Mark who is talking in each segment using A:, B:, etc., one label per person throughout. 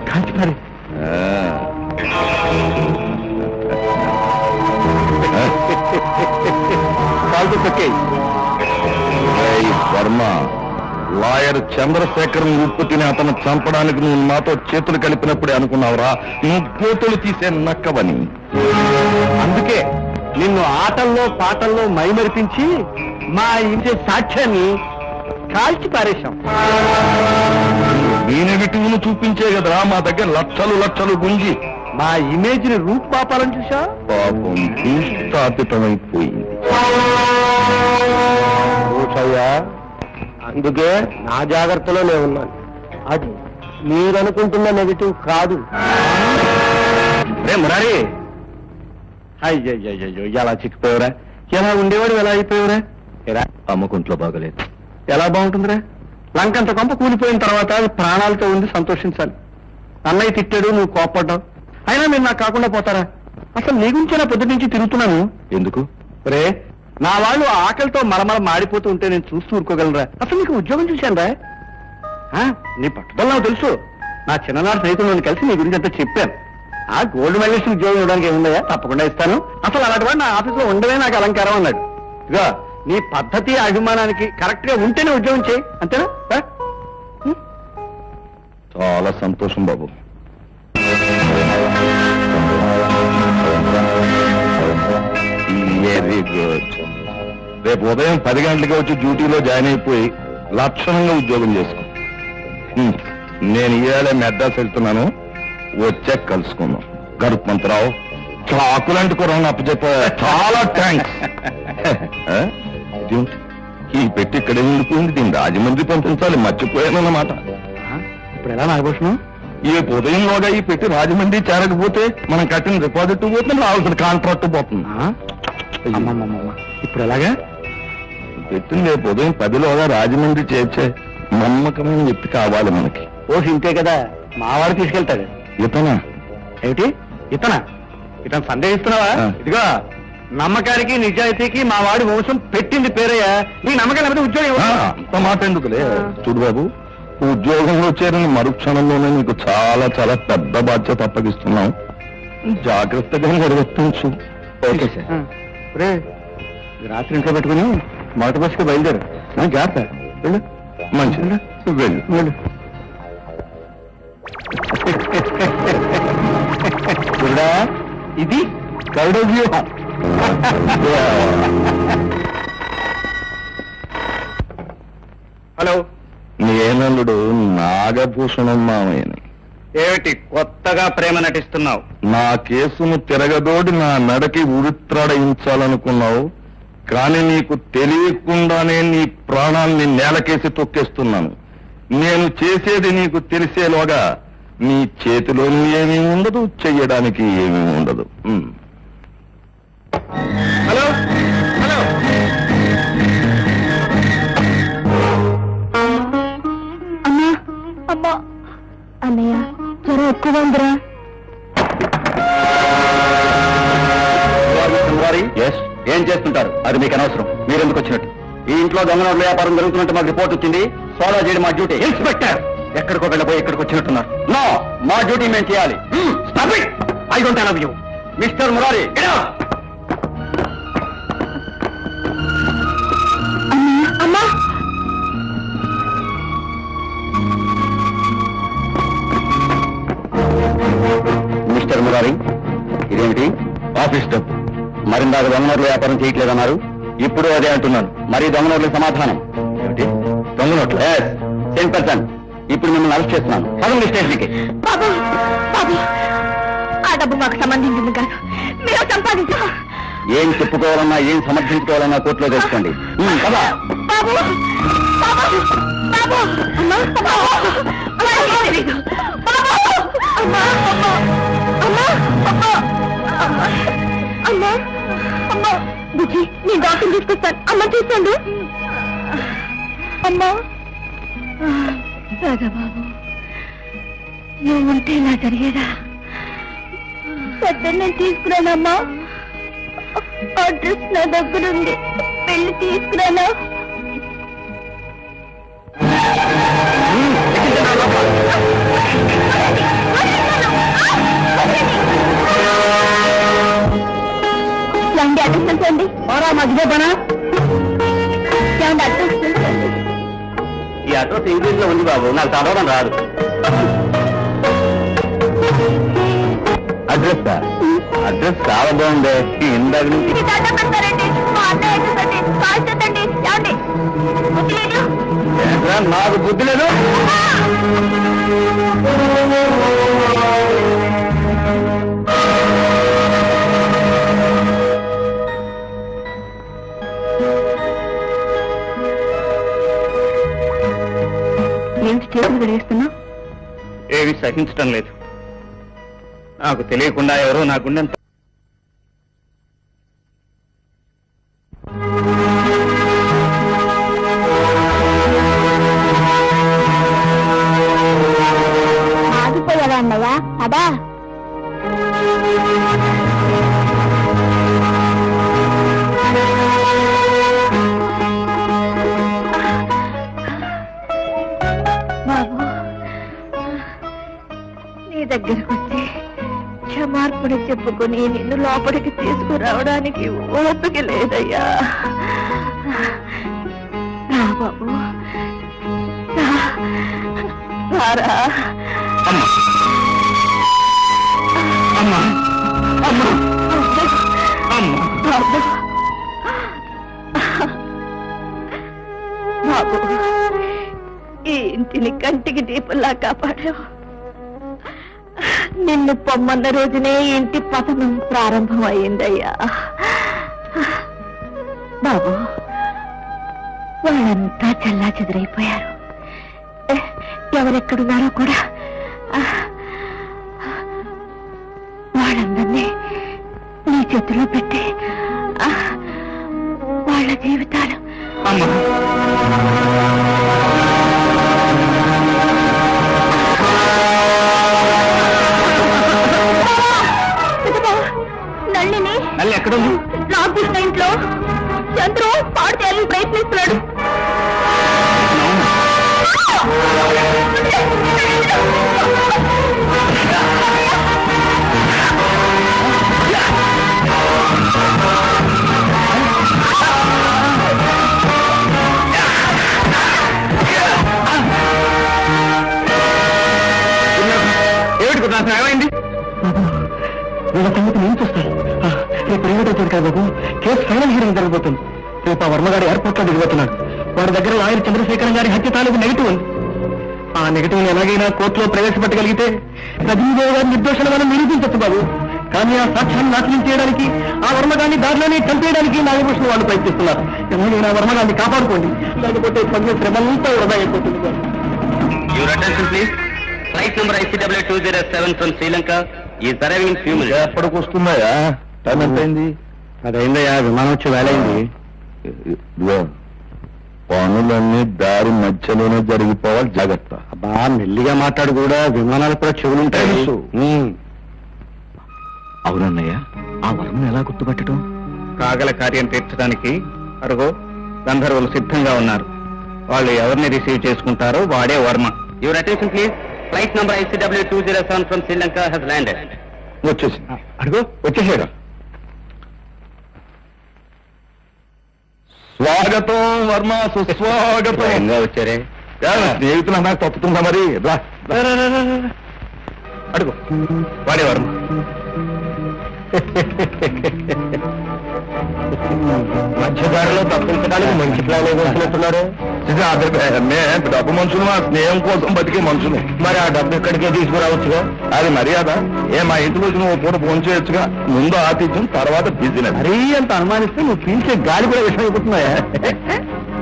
A: కాల్చిపారి. కాల్తో తొక్కేయి. Varma, lawyer Chandrasekharam ఉప్పు తిని అతను చంపడానికి నువ్వు నాతో చేతులు కలిపినప్పుడే అనుకున్నావురా నువ్వు గోతులు తీసే నక్కవని. అందుకే నిన్ను ఆటల్లో పాటల్లో మైమరిపించి మా ఇంటి సాక్ష్యాన్ని కాల్చి పారేశాం. ఈ నెగిటివ్ను చూపించే కదరా మా దగ్గర లక్షలు లక్షలు గుంజి మా ఇమేజ్ ని రూపుపాపాలని చూసా. పాపం భూస్థాపితమైపోయింది. అందుకే నా జాగ్రత్తలో నేను ఉన్నాను. అది మీరనుకుంటున్న నెగిటివ్ కాదు. మురారి, అయ్యయ్యో ఎలా చిక్కిపోయావురా? ఎలా ఉండేవాడు ఎలా అయిపోయావురా? ఎలా అమ్మకుంట్లో బాగలేదు. ఎలా బాగుంటుందిరా? లంకంత కొంప కూలిపోయిన తర్వాత ప్రాణాలతో ఉండి సంతోషించాలి. అన్నయ్య తిట్టాడు, నువ్వు కోప్పడ్డావు. అయినా మీరు నాకు కాకుండా పోతారా? అసలు నీ గురించి నా పొద్దు నుంచి తిరుగుతున్నాను. ఎందుకు రే? నా వాళ్ళు ఆకలితో మలమల మాడిపోతూ ఉంటే నేను చూస్తూ ఊరుకోగలరా? అసలు నీకు ఉద్యోగం చూశాను రా. నీ పట్టుదల నాకు తెలుసు. నా చిన్ననాడు స్నేహితులను కలిసి నీ గురించి అంతా చెప్పాను. ఆ గోల్డ్ మెడలిస్ట్ ఉద్యోగం ఇవ్వడానికి ఏముందయా? తప్పకుండా ఇస్తాను. అసలు అలాంటి వాడు నా ఆఫీసులో ఉండవే నాకు అలంకారం అన్నాడు. ఇక నీ పద్ధతి అభిమానానికి కరెక్ట్ గా ఉంటేనే ఉద్యోగం చేయి, అంతేనా? చాలా సంతోషం బాబు. Very good. రేపు ఉదయం 10 గంటలకి వచ్చి డ్యూటీలో జాయిన్ అయిపోయి లక్షణంగా ఉద్యోగం చేసుకో. నేను ఇవాళ మెడ్రాస్ వెళ్తున్నాను, వచ్చాక కలుసుకుందాం. గరుత్మంతరావు, చాకులాంటి కూరని అప్పచెప్ప. చాలా థ్యాంక్స్. ఈ పెట్టి ఇక్కడే ఉండిపోయింది, దీన్ని రాజమండ్రి పంపించాలి, మర్చిపోయానన్నమాట. ఇప్పుడు ఎలా నాగభూషణం? ఈ ఉదయంలోగా ఈ పెట్టి రాజమండ్రి చేరకపోతే మనం కట్టిన డిపాజిట్ పోతుంది, రావాల్సిన కాంట్రాక్ట్ పోతుంది. ఇప్పుడు ఎలాగా? పెట్టింది రేపు ఉదయం 10లోగా రాజమండ్రి చేర్చే నమ్మకమైన వ్యక్తి కావాలి మనకి. ఓ ఇంతే కదా, మావాడు తీసుకెళ్తాడు. ఇతనా? ఏమిటి ఇతనా? ఇతను సందేహిస్తున్నావా? ఇదిగో, నమ్మకానికి నిజాయితీకి మా వాడి వంశం పెట్టింది పేరయ్యా. నీ నమ్మకం లేకపోతే ఉద్యోగం అంత మాట ఎందుకులే. చూడు బాబు, ఉద్యోగంలో చేరిన మరుక్షణంలోనే నీకు చాలా చాలా పెద్ద బాధ్యత అప్పగిస్తున్నాం. జాగ్రత్తగా నిర్వర్తించు. Okay sir. రే, రాత్రి ఇంట్లో పెట్టుకుని మొదటి బస్సుకి బయలుదేరు. జాగ్రత్త. వెళ్ళు. మంచిది, వెళ్ళు వెళ్ళు. చూడా, ఇది గరుడ వ్యూహం. హలో, నేనల్లుడు నాగభూషణం మామయ్యని. ఏమిటి కొత్తగా ప్రేమ నటిస్తున్నావు? నా కేసును తిరగదోడి నా నడకి ఉరిత్రాడయించాలనుకున్నావు, కానీ నీకు తెలియకుండానే నీ ప్రాణాల్ని నేలకేసి తొక్కేస్తున్నాను. నేను చేసేది నీకు తెలిసేలోగా నీ చేతిలో ఏమీ ఉండదు, చెయ్యడానికి ఏమీ ఉండదు. హలో హలో,
B: అమ్మా అమ్మా, అన్నయ్య జ్వరం ఎక్కువ ఉందిరా.
A: ఏం చేస్తుంటారు? అది మీకు అనవసరం. మీరెందుకు వచ్చినట్టు? ఈ ఇంట్లో దొంగనోట్ల వ్యాపారం జరుగుతున్నట్టు మాకు రిపోర్ట్ వచ్చింది. ఫాలో చేయడం మా డ్యూటీ. ఇన్స్పెక్టర్, ఎక్కడికో వెళ్ళబోయి ఎక్కడికి వచ్చినట్టున్నారు. నో, మా డ్యూటీ మేము చేయాలి. I don't love you mister Murari.
B: అమ్మా,
A: మిస్టర్ మురారి, ఇదేమిటి? ఆఫీస్ డబ్బు. మరిందాక దొంగనోట్ల వ్యాపారం చేయట్లేదన్నారు, ఇప్పుడు అదే అంటున్నాను. మరి దొంగనోట్లకు సమాధానం ఏమిటి? దొంగనోట్ల 10%. ఇప్పుడు మిమ్మల్ని అరెస్ట్ చేస్తున్నాను. పదండి స్టేషన్కి.
B: బాబు బాబు, ఆ డబ్బు మాకు సంబంధించింది కాదు, మీరు సంపాదించా.
A: ఏం చెప్పుకోవాలన్నా ఏం సమర్థించుకోవాలన్నా కోర్టులో తెలుసుకోండి. కదా
B: బాబు బాబు బాబు, అమ్మా అమ్మా అమ్మా అమ్మా అమ్మా అమ్మా, బుజ్జి నేను డాక్టర్ తీసుకొస్తాను. అమ్మ చూసుకోండి. అమ్మా బాబు, నువ్వు ఉంటే నా జరిగేదా? పెద్ద నేను తీసుకురానమ్మా, అడ్రస్ నా దగ్గరుంది, వెళ్ళి తీసుకురానా?
A: మధ్య పనా
B: ఏమండి అడ్రస్ తెలుసండి?
A: ఈ అడ్రస్ ఇంగ్లీష్ లో ఉంది బాబు, నాకు చదవడం రాదు. అడ్రస్ అడ్రస్ చాలా బాగుంది. ఇందాక నుంచి
B: ఇది దండం పెడతారండి. మా అన్నయ్య అడ్రస్ అండి. కాల్ చేద్దండి. ఏమండి? బుద్ధి లేదు?
A: ఏంట్రా, నాకు బుద్ధి లేదు.
B: ఏంటి చేతులు గడిస్తున్నావు?
A: ఏవి సహించడం లేదు. నాకు తెలియకుండా ఎవరో నా గుండె
B: ఆగిపోయావా అన్నయ్య? అదా బాబు, నీ దగ్గరకు వచ్చి క్షమార్పణ చెప్పుకొని నిన్ను లోపలికి తీసుకురావడానికి ఓపిక లేదయ్యా. రా బాబు, రారా.
A: అమ్మా అమ్మా అమ్మా అమ్మా
B: బాబు, బాబు, ఈ ఇంటిని కంటికి దీపంలా కాపాడావు. నిన్ను పొమ్మన్న రోజునే ఇంటి పతనం ప్రారంభం అయిందయ్యా. బాబు, వాళ్ళంతా చల్లా చెదిరైపోయారు. ఎవరెక్కడున్నారో కూడా వాళ్ళందరినీ నీ చేతిలో పెట్టి వాళ్ళ జీవితాలు
A: అమ్మా
B: నల్లిని
A: మళ్ళీ ఎక్కడుంది?
B: లాక్ తీసిన ఇంట్లో చంద్రు పాడు చేయాలని ప్రయత్నిస్తున్నాడు.
A: ఏమిటి కుటుంబం ఏమైంది? వీళ్ళ సంగతి నేను చూస్తాను. రేపు ఏమిటవుతుంది కదా బాబు, కేసు ఫైనల్ హీరింగ్ జరగబోతుంది. రేపు ఆ వర్మగారి ఎయిర్పోర్ట్ లో దిగబోతున్నాడు. వాడి దగ్గర లాయర్ చంద్రశేఖరం గారి హత్య తాలూకు నెగిటివ్ ఉంది. ఆ నెగిటివ్ ఎలాగైనా కోర్టులో ప్రవేశపెట్టగలిగితే రజనీదేవి గారి నిర్దోషాలు మనం నిరూపించచ్చు బాబు. కానీ ఆ సాక్ష్యాన్ని నాశనం చేయడానికి, ఆ వర్మగాన్ని దారిలోనే చంపేయడానికి నాగభూషణ వాళ్ళు ప్రయత్నిస్తున్నారు. ఎలాగైనా వర్మగాన్ని కాపాడుకోండి, లేకపోతే పని శ్రమంతా వృధా అయిపోతుంది.
C: Your attention please. Flight number ICW 207 from Sri Lanka is arriving in few minutes.
A: ఎప్పటికి వస్తున్నాయా? టైం ఎంత అయింది? అదైందయ్యా, విమానం వచ్చి వేలైంది. పనులన్నీ దారి మధ్యలోనే జరిగిపోవాలి, జాగ్రత్త. అబ్బా, మెల్లిగా మాట్లాడు, కూడా విమానాలు కూడా చెవులుంటాయి. అవునన్నయ్య, ఆ వరం ఎలా గుర్తుపట్టడం? కాగల కార్యం తీర్చడానికి అరుగో గంధర్వులు సిద్ధంగా ఉన్నారు. వాళ్ళు ఎవరిని రిసీవ్ చేసుకుంటారో వాడే Varma.
C: Your attention please. Flight number ICW 207 from Sri Lanka has landed.
A: వచ్చేసి అడుగు, వచ్చేసాడు. స్వాగతం వర్మ, సుస్వాగతం.
C: వచ్చారే
A: స్నేహితులు నాకు తప్పుతుందా మరి? రా అడుగు, వాడే వర్మ. మధ్యదారిలో తప్పించడానికి మంచి ప్లాన్ వేసినట్టున్నారు. డబ్బు మనుషులు, మా స్నేహం కోసం బతికే మనుషులు. మరి ఆ డబ్బు ఇక్కడికే తీసుకురావచ్చుగా. అది మర్యాద. మా ఇంటికి వచ్చి నువ్వు పూట ఫోన్ చేయొచ్చుగా. ముందు ఆతిథ్యం, తర్వాత బిజినెస్. మరీ అంత అనుమానిస్తే నువ్వు పీల్చే గాలి కూడా విషయం అయిపోతున్నాయా?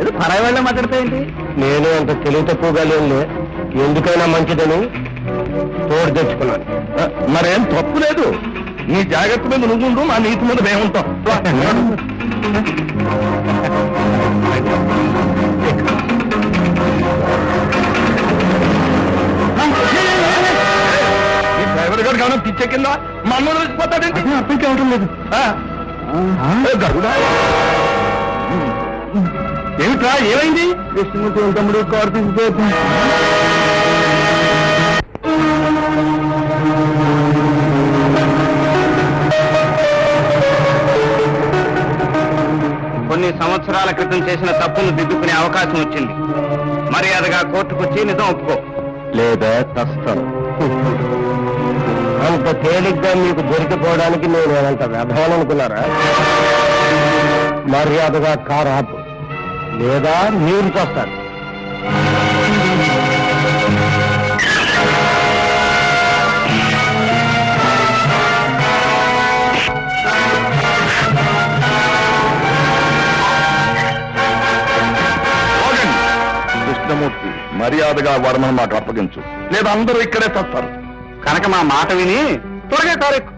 A: ఏదో పరాయి వాళ్ళ మాట్లాడతాయండి. నేను అంత తెలివి తక్కువగా లేను. ఎందుకైనా మంచిదని తోడు తెచ్చుకున్నాను. మరేం తప్పు లేదు. నీ జాగ్రత్త మీద నువ్వుండు, మా నీతి మీద మేముంటాం. ఈ డ్రైవర్ గారు కావాలి పిచ్చెక్కిందా? మా అమ్మ వెళ్ళిపోతాడంటే అప్పటికే అవటం లేదు. గరుడా, ఏమిట్రా, ఏమైంది? విష్ణుమూర్తి తమ్ముడు కారు తీసుకుపోయి
C: కొన్ని సంవత్సరాల క్రితం చేసిన తప్పును దిద్దుకునే అవకాశం వచ్చింది. మర్యాదగా కోర్టుకొచ్చి నిజం ఒప్పుకో.
A: లేదా కష్టం. అంత తేలిగ్గా మీకు దొరికిపోవడానికి నేను ఏమంత వ్యర్థాలనుకున్నారా? మర్యాదగా కారు ఆపు, లేదా మీరు చూస్తారు.
D: కృష్ణమూర్తి, మర్యాదగా వర్మ మాట అప్పగించు, లేదా అందరూ ఇక్కడే చస్తారు.
C: కనుక మా మాట విని త్వరగా కారెక్కు.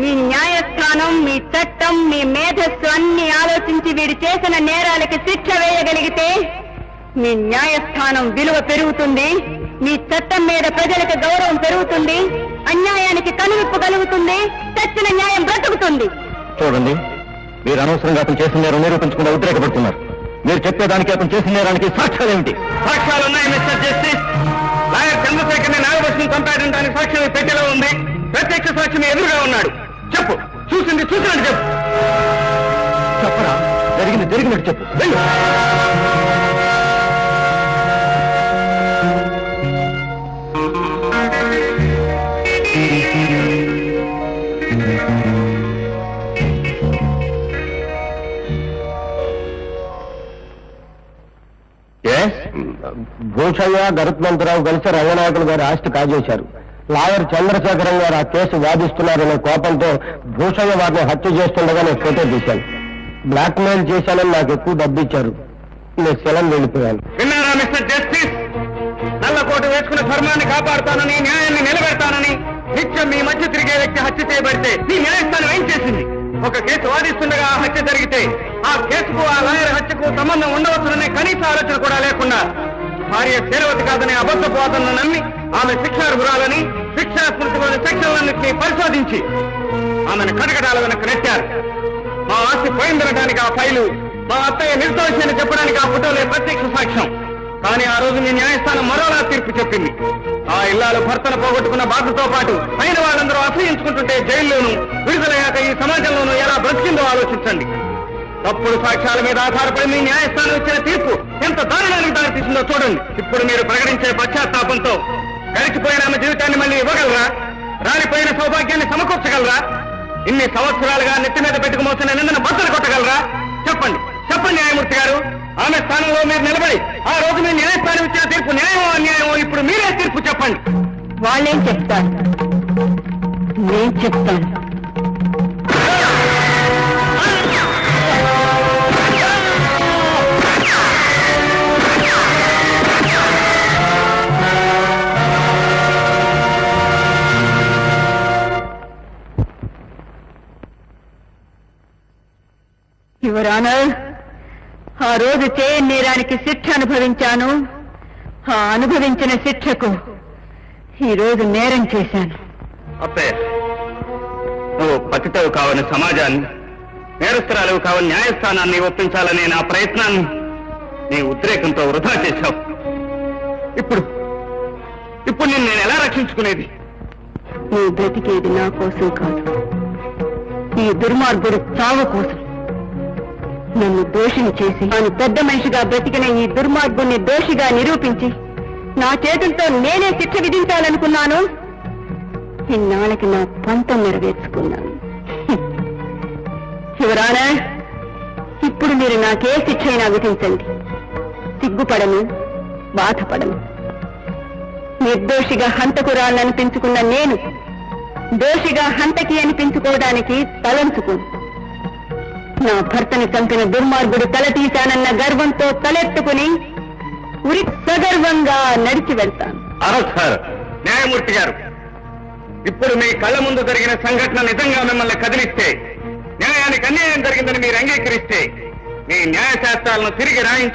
B: మీ న్యాయస్థానం, మీ చట్టం, మీ మేధస్సు అన్ని ఆలోచించి వీడు చేసిన నేరాలకి శిక్ష వేయగలిగితే మీ న్యాయస్థానం విలువ పెరుగుతుంది, మీ చట్టం మీద ప్రజలకు గౌరవం పెరుగుతుంది, అన్యాయానికి కనువిప్పు కలుగుతుంది, చచ్చిన న్యాయం బ్రతుకుతుంది.
A: చూడండి, మీరు అనవసరంగా అతను చేసిన నేరం నిరూపించకుండా ఉద్రేకపడుతున్నారు. మీరు చెప్పేదానికి అతను చేసిన నేరానికి సాక్ష్యాలేమిటి?
C: సాక్ష్యాలున్నాయి మిస్టర్ జస్టిస్. లాయర్ చంద్రశేఖర్ని నాగభూషణ్ చంపాడడానికి సాక్ష్యం పెట్టెలో ఉంది. ప్రత్యక్ష సాక్షి ఎదురుగా ఉన్నాడు. చెప్పు, చూసింది చూసినట్టు చెప్పు.
A: చెప్పరా? జరిగింది జరిగినట్టు చెప్పు. వెళ్ళు. భూషయ్య, గరుత్మంతరావు కలిసి రంగనాయకులు గారి ఆస్తి కాజేశారు. లాయర్ చంద్రశేఖరం గారు ఆ కేసు వాదిస్తున్నారనే కోపంతో భూషయ్య వారిని హత్య చేస్తుండగా నేను ఫోటో తీశాను. బ్లాక్ మెయిల్ చేశానని నాకు ఎక్కువ డబ్బు ఇచ్చారు. నేను సెలం వెళ్ళిపోయాను.
C: విన్నారా మిస్టర్ జస్టిస్? నల్లకోట వేసుకున్న ధర్మాన్ని కాపాడుతానని, న్యాయాన్ని నిలబెడతానని నిత్యం మీ మధ్య తిరిగే వ్యక్తి హత్య చేయబడితే మీ న్యాయస్థానం ఏం చేసింది? ఒక కేసు వాదిస్తుండగా ఆ హత్య జరిగితే ఆ కేసుకు, ఆ లాయర్ హత్యకు సంబంధం ఉండవచ్చుననే కనీస ఆలోచన కూడా లేకుండా భార్య శీలవతి కాదనే అబద్ధపు వాదనను నమ్మి ఆమె శిక్షార్హురాలని, శిక్షా స్మృతిలోని సెక్షన్లన్నింటినీ పరిశోధించి ఆమెను కటకటాల వెనక్కి నెట్టారు. మా ఆస్తి పోయిందనడానికి ఆ ఫైలు, మా అత్తయ్య నిర్దోషాన్ని చెప్పడానికి ఆ ఫోటోలే ప్రత్యక్ష సాక్ష్యం. కానీ ఆ రోజు మీ న్యాయస్థానం మరోలా తీర్పు చెప్పింది. ఆ ఇల్లాలు భర్తను పోగొట్టుకున్న బాధతో పాటు అయిన వాళ్ళందరూ అసహించుకుంటుంటే జైల్లోనూ, విడుదలయ్యాక ఈ సమాజంలోనూ ఎలా బ్రతికిందో ఆలోచించండి. తప్పుడు సాక్ష్యాల మీద ఆధారపడి మీ న్యాయస్థానం ఇచ్చిన తీర్పు ఎంత దారుణానికి దారితీసిందో చూడండి. ఇప్పుడు మీరు ప్రకటించే పశ్చాత్తాపంతో గడిచిపోయిన ఆమె జీవితాన్ని మళ్ళీ ఇవ్వగలరా? రాలిపోయిన సౌభాగ్యాన్ని సమకూర్చగలరా? ఇన్ని సంవత్సరాలుగా నెత్తి మీద పెట్టుకు మోసిన నిందను బద్దలు కొట్టగలరా? చెప్పండి, చెప్పండి న్యాయమూర్తి గారు. ఆమె స్థానంలో మీరు నిలబడి ఆ రోజు మీ న్యాయస్థానం ఇచ్చిన తీర్పు న్యాయమో అన్యాయమో ఇప్పుడు మీరే తీర్పు చెప్పండి.
B: వాళ్ళేం చెప్తారు, నేను చెప్తాను. యువర్ ఆనర్, ఆ రోజు చేయని నేరానికి శిక్ష అనుభవించాను. ఆ అనుభవించిన శిక్షకు ఈ రోజు నేరం చేశాను.
C: అప్పే, నువ్వు పతితవు కావని సమాజాన్ని, నేరస్తురాలు కావని న్యాయస్థానాన్ని ఒప్పించాలనే నా ప్రయత్నాన్ని నీ ఉద్రేకంతో వృధా చేశావు. ఇప్పుడు నిన్ను నేను ఎలా రక్షించుకునేది?
B: నువ్వు బ్రతికేది నా కోసం కాదు, ఈ దుర్మార్గుడు చావు కోసం. నన్ను దోషిని చేసి తాను పెద్ద మనిషిగా బ్రతికిన ఈ దుర్మార్గుణ్ణి దోషిగా నిరూపించి నా చేతులతో నేనే శిక్ష విధించాలనుకున్నాను. ఇన్నాళ్ళకి నా పంతం నెరవేర్చుకున్నాను. శివరానా, ఇప్పుడు మీరు నాకే శిక్ష అయినా విధించండి. సిగ్గుపడను, బాధపడను. నిర్దోషిగా హంతకురాలను అనిపించుకున్న నేను దోషిగా హంతకి అనిపించుకోవడానికి తలంచుకోను. నా భర్తని చంపిన దుర్మార్గుడు తల తీశానన్న గర్వంతో తలెత్తుకుని ఉరి సగర్వంగా నడిచి వెళ్తాను.
C: సార్, న్యాయమూర్తి గారు, ఇప్పుడు మీ కళ్ళ ముందు జరిగిన సంఘటన నిజంగా మిమ్మల్ని కదిలిస్తే, న్యాయానికి అన్యాయం జరిగిందని మీరు అంగీకరిస్తే, మీ న్యాయశాస్త్రాలను తిరిగి రాయించి